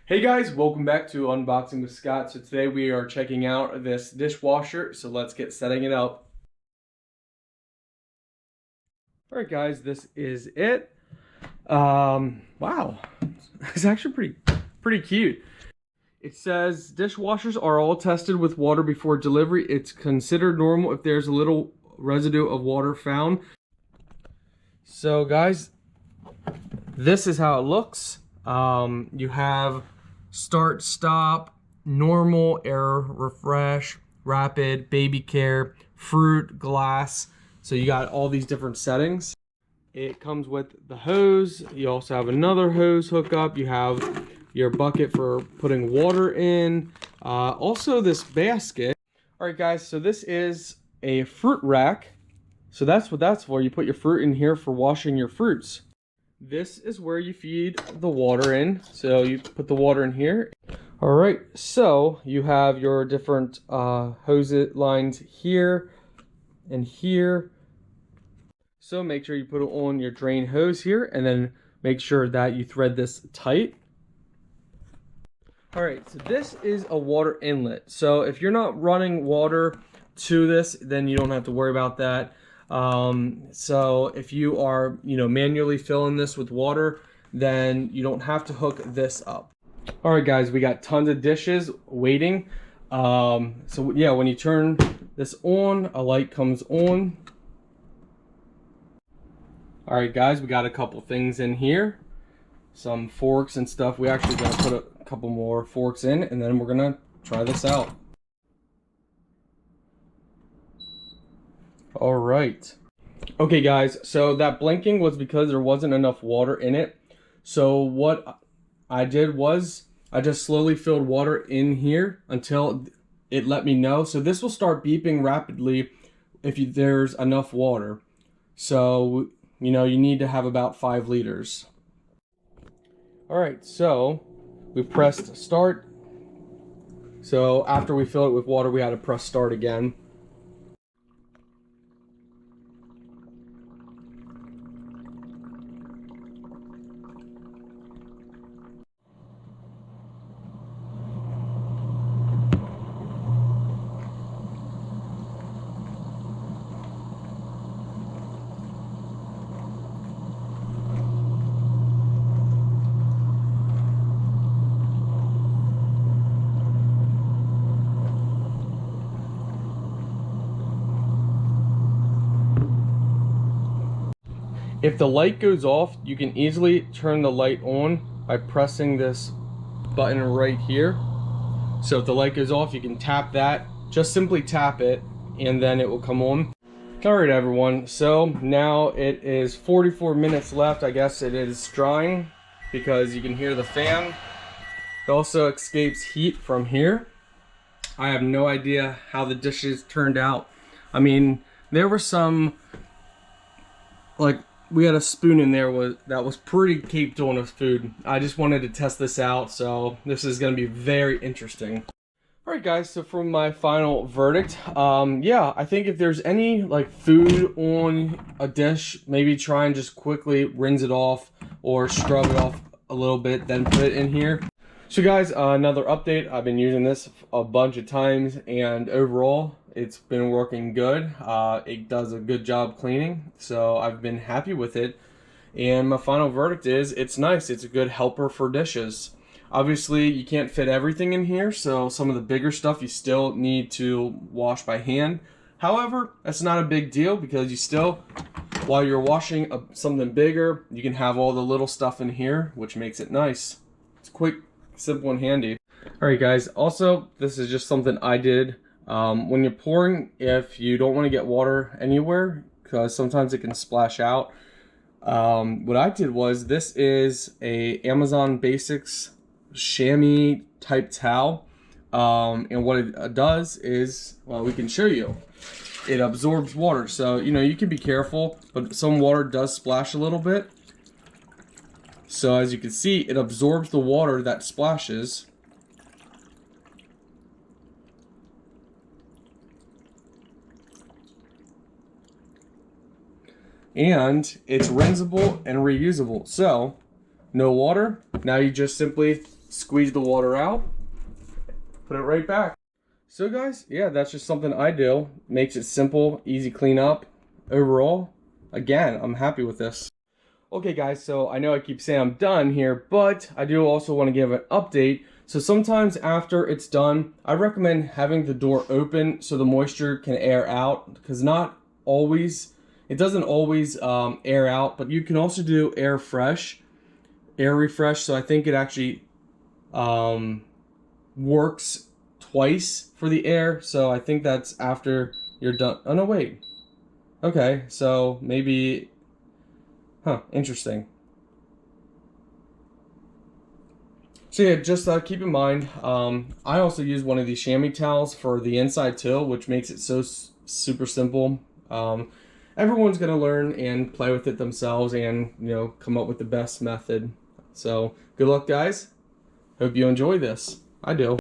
Hey guys, welcome back to Unboxing with Scott. So today we are checking out this dishwasher, so let's get setting it up. Alright guys, this is it. Wow, it's actually pretty cute. It says dishwashers are all tested with water before delivery. It's considered normal if there's a little residue of water found. So guys, this is how it looks. You have start, stop, normal, error, refresh, rapid, baby care, fruit, glass. So you got all these different settings. It comes with the hose. You also have another hose hookup. You have your bucket for putting water in. Also this basket. All right guys, so this is a fruit rack. So that's what that's for. You put your fruit in here for washing your fruits. This is where you feed the water in. So you put the water in here. All right, so you have your different hose lines here and here. So make sure you put it on your drain hose here and then make sure that you thread this tight. All right, so this is a water inlet. So if you're not running water to this, then you don't have to worry about that. So if you are, manually filling this with water, then you don't have to hook this up. All right, guys, we got tons of dishes waiting. So yeah, when you turn this on, a light comes on. All right, guys, we got a couple things in here, some forks and stuff. We actually gonna put a couple more forks in, and then we're gonna try this out. All right. Okay guys, so that blinking was because there wasn't enough water in it. So what I did was I just slowly filled water in here until it let me know. So this will start beeping rapidly if there's enough water. So, you need to have about 5 liters. All right, so we pressed start. So after we fill it with water, we had to press start again. If the light goes off, you can easily turn the light on by pressing this button right here. So if the light goes off, you can tap that. Just simply tap it and then it will come on. Alright everyone, so now it is 44 minutes left. I guess it is drying because you can hear the fan. It also escapes heat from here. I have no idea how the dishes turned out. I mean, there were some, we had a spoon in there that was pretty caped on with food. I just wanted to test this out, so this is going to be very interesting. Alright guys, so for my final verdict, yeah, I think if there's any food on a dish, maybe try and just quickly rinse it off or scrub it off a little bit, then put it in here. So guys, another update. I've been using this a bunch of times and overall it's been working good. It does a good job cleaning, so I've been happy with it. And my final verdict is it's nice. It's a good helper for dishes. Obviously, you can't fit everything in here, so some of the bigger stuff you still need to wash by hand. However, that's not a big deal because you still, while you're washing something bigger, you can have all the little stuff in here, which makes it nice. It's quick, simple, and handy. Alright guys, also, this is just something I did. When you're pouring, if you don't want to get water anywhere, because sometimes it can splash out, what I did was, this is a Amazon Basics chamois type towel, and what it does is, well, we can show you. It absorbs water, so you can be careful, but some water does splash a little bit. So as you can see, it absorbs the water that splashes. And it's rinsable and reusable. So no water. Now you just simply squeeze the water out, put it right back. So guys, yeah, that's just something I do. Makes it simple, easy cleanup. Overall, again, I'm happy with this. Okay guys, so I know I keep saying I'm done here, but I do also want to give an update. So sometimes after it's done, I recommend having the door open so the moisture can air out, because not always, it doesn't always air out, but you can also do air refresh. So I think it actually works twice for the air. So I think that's after you're done. Oh no, wait. Okay, so maybe, interesting. So yeah, just keep in mind, I also use one of these chamois towels for the inside too, which makes it so super simple. Everyone's gonna learn and play with it themselves and, you know, come up with the best method. So good luck guys. Hope you enjoy this. I do.